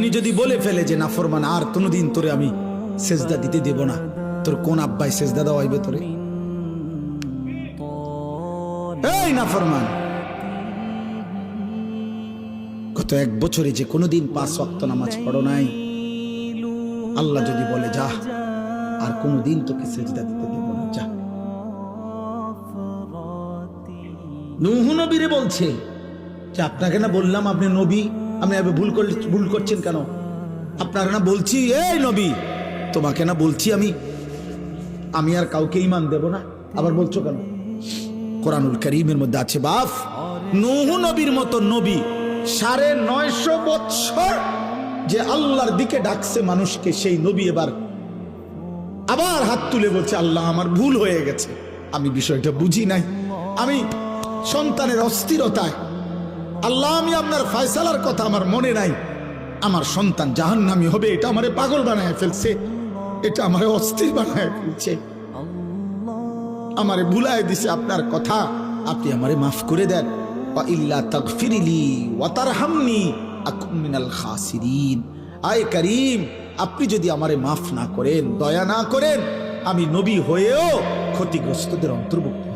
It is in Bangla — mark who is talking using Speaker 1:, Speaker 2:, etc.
Speaker 1: তিনি যদি বলে ফেলে যে নাফরমান আর কোনোদিন তোরে আমি সেজদা দিতে দেব না, তোর কোন আব্বাই সেজদা দেওয়াইবে তোরে? এই নাফরমান, গত 1 বছরে যে কোনোদিন 5 ওয়াক্ত নামাজ পড়ো নাই, আল্লাহ যদি বলে যা আর কোনোদিন তোকে সেজদা দিতে দেব না, যা। নূহ নবীরে বলছে যে আপনাকে না বললাম আপনি নবী, আপনি ভুল করছেন কেন? আপনারা না বলছি, এই নবী তোমাকে না বলছি আমি আর কাউকে ঈমান দেব না, আবার বলছো কেন? কোরআনুল কারীমের মধ্যে আছে বাপ, নূহ নবীর মতো নবী 950 বছর যে আল্লাহর দিকে ডাকছে মানুষকে, সেই নবী এবার আবার হাত তুলে বলছে আল্লাহ আমার ভুল হয়ে গেছে, আমি বিষয়টা বুঝি নাই, আমি সন্তানের অস্থিরতায়, আল্লাহ আমি আপনার ফয়সালার কথা আমার মনে নাই, আমার সন্তান জাহান্নামী হবে, এটা আমারে পাগল বানায় ফেলছে, এটা আমারে অস্থির বানায় ফেলছে, আমারে ভুলায় দিছে আপনার কথা, আপনি আমারে মাফ করে দেন। ওয়া ইল্লা তাগফিরলি ওয়া তারহামনি আকুন মিনাল খাসিরিন। আয় করিম, আপনি যদি আমারে মাফ না করেন, দয়া না করেন, আমি নবী হয়েও ক্ষতিগ্রস্তদের অন্তর্ভুক্ত।